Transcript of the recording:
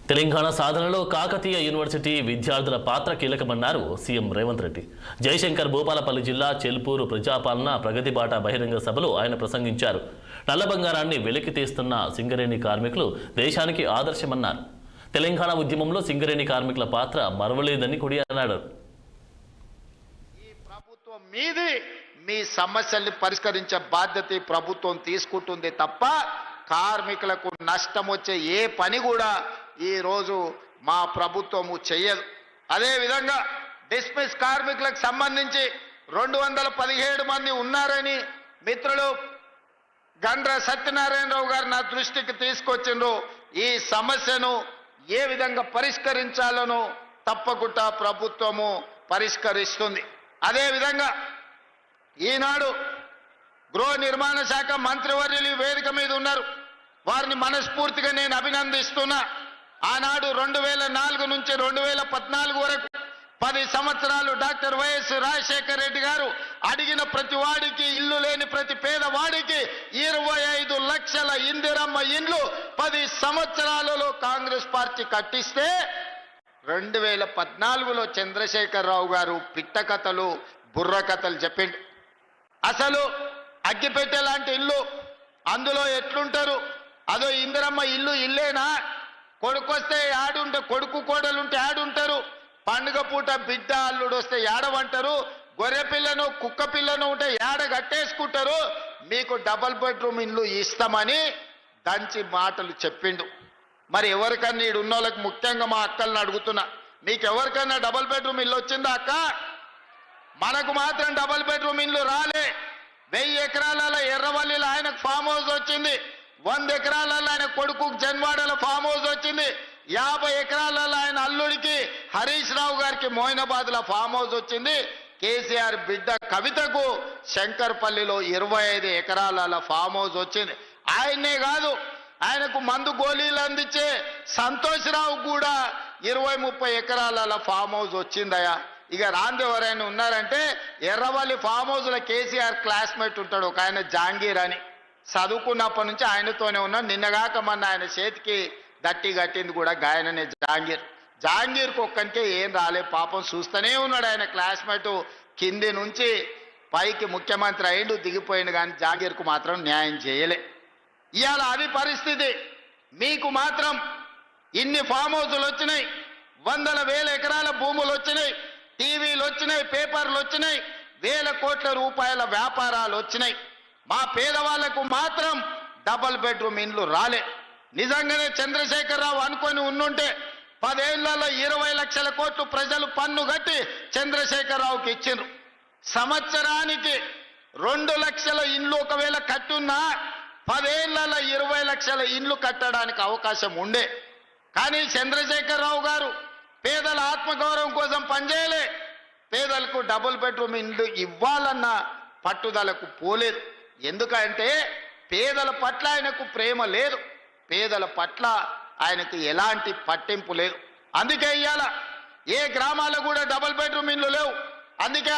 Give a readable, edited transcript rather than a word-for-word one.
తెలంగాణ సాధనలో కాకతీయ యూనివర్సిటీ విద్యార్థుల పాత్ర కీలకమన్నారు సీఎం రేవంత్ రెడ్డి. జయశంకర్ భూపాలపల్లి జిల్లా చెల్పూరు ప్రజాపాలన ప్రగతి బాట బహిరంగ సభలో ఆయన ప్రసంగించారు. నల్ల బంగారాన్ని వెలికి తీస్తున్న సింగరేణి కార్మికులు దేశానికి ఆదర్శమన్నారు. తెలంగాణ ఉద్యమంలో సింగరేణి కార్మికుల పాత్ర మరవలేదని కొనియాడారు. ఈ ప్రభుత్వం మీది మీ సమస్యల్ని పరిష్కరించే బాధ్యత ఈ ప్రభుత్వం తీసుకుంటుంది తప్ప కార్మికులకు నష్టం వచ్చే ఏ పని కూడా ఈ రోజు మా ప్రభుత్వము చేయదు. అదేవిధంగా డిస్మిస్ కార్మికులకు సంబంధించి 217 మంది ఉన్నారని మిత్రులు గండ్ర సత్యనారాయణరావు గారు నా దృష్టికి తీసుకొచ్చిండ్రు. ఈ సమస్యను ఏ విధంగా పరిష్కరించాలనో తప్పకుండా ప్రభుత్వము పరిష్కరిస్తుంది. అదేవిధంగా ఈనాడు గృహ నిర్మాణ శాఖ మంత్రివర్యులు వేదిక మీద ఉన్నారు. వారిని మనస్ఫూర్తిగా నేను అభినందిస్తున్నా. ఆనాడు 2004 నుంచి 2014 వరకు 10 సంవత్సరాలు డాక్టర్ వైఎస్ రాజశేఖర రెడ్డి గారు అడిగిన ప్రతి వాడికి, ఇల్లు లేని ప్రతి పేదవాడికి 25 లక్షల ఇందిరమ్మ ఇండ్లు 10 సంవత్సరాలలో కాంగ్రెస్ పార్టీ కట్టిస్తే 2014లో చంద్రశేఖరరావు గారు పిట్ట కథలు, బుర్ర కథలు చెప్పిండు. అసలు అగ్గిపెట్టె లాంటి ఇల్లు, అందులో ఎట్లుంటారు? అదో ఇందిరమ్మ ఇల్లు ఇల్లేనా? కొడుకు వస్తే ఆడుంటే, కొడుకు కోడలుంటే ఆడుంటారు. పండుగ పూట బిడ్డ అల్లుడు వస్తే ఏడవంటారు. గొర్రె పిల్లను, కుక్క పిల్లను ఉంటే ఏడ కట్టేసుకుంటారు. మీకు డబల్ బెడ్రూమ్ ఇల్లు ఇస్తామని దంచి మాటలు చెప్పిండు. మరి ఎవరికన్నా ఈడు ఉన్న వాళ్ళకి, ముఖ్యంగా మా అక్కల్ని అడుగుతున్నా, మీకు ఎవరికన్నా డబల్ బెడ్రూమ్ ఇల్లు వచ్చిందా అక్క? మనకు మాత్రం డబల్ బెడ్రూమ్ ఇల్లు రాలే. 1000 ఎకరాలలో ఎర్రవల్లిలో ఆయనకు ఫామ్ హౌస్ వచ్చింది. 100 ఎకరాలలో ఆయన కొడుకు జన్వాడలో ఫామ్ హౌస్ వచ్చింది. 50 ఎకరాలలో ఆయన అల్లుడికి హరీష్ రావు గారికి మోయినాబాద్లో ఫామ్ హౌస్ వచ్చింది. కేసీఆర్ బిడ్డ కవితకు శంకర్పల్లిలో 25 ఎకరాల ఫామ్ హౌస్ వచ్చింది. ఆయన్నే కాదు, ఆయనకు మందు గోళీలు అందించే సంతోష్రావు కూడా 20-30 ఎకరాల ఫామ్ హౌస్ వచ్చిందయా. ఇక రాంది ఎవరైనా ఉన్నారంటే ఎర్రవల్లి ఫామ్ హౌస్లో కేసీఆర్ క్లాస్మేట్ ఉంటాడు ఒక ఆయన, జాంగీర్ అని. చదువుకున్నప్పటి నుంచి ఆయనతోనే ఉన్నాడు. నిన్నగాక మొన్న ఆయన చేతికి దట్టి కట్టింది కూడా గాయననే జాంగీర్. జాంగీర్కి ఒక్కనికే ఏం రాలే పాపం, చూస్తూనే ఉన్నాడు. ఆయన క్లాస్మేట్ కింది నుంచి పైకి ముఖ్యమంత్రి అయిండు, దిగిపోయిండు, కానీ జాంగీర్కు మాత్రం న్యాయం చేయలే. ఇవాళ అది పరిస్థితి. మీకు మాత్రం ఇన్ని ఫామ్ హౌసులు వచ్చినాయి, 100,000 ఎకరాల భూములు వచ్చినాయి, టీవీలు వచ్చినాయి, పేపర్లు వచ్చినాయి, 1000 కోట్ల రూపాయల వ్యాపారాలు వచ్చినాయి. మా పేదవాళ్లకు మాత్రం డబల్ బెడ్రూమ్ ఇండ్లు రాలే. నిజంగానే చంద్రశేఖరరావు అనుకొని ఉండుంటే 10 ఏళ్లలో 20 లక్షల కోట్లు ప్రజలు పన్ను కట్టి చంద్రశేఖరరావుకి ఇచ్చిండ్రు. సంవత్సరానికి 2 లక్షల ఇండ్లు ఒకవేళ కట్టున్నా 10 ఏళ్లలో 20 లక్షల ఇండ్లు కట్టడానికి అవకాశం ఉండే. కానీ చంద్రశేఖరరావు గారు పేదల ఆత్మగౌరవం కోసం పనిచేయలే. పేదలకు డబుల్ బెడ్రూమ్ ఇండ్లు ఇవ్వాలన్న పట్టుదలకు పోలేదు. ఎందుకంటే పేదల పట్ల ఆయనకు ప్రేమ లేదు, పేదల పట్ల ఆయనకు ఎలాంటి పట్టింపు లేదు. అందుకే ఇవాళ ఏ గ్రామాల్లో కూడా డబుల్ బెడ్రూమ్ ఇండ్లు లేవు. అందుకే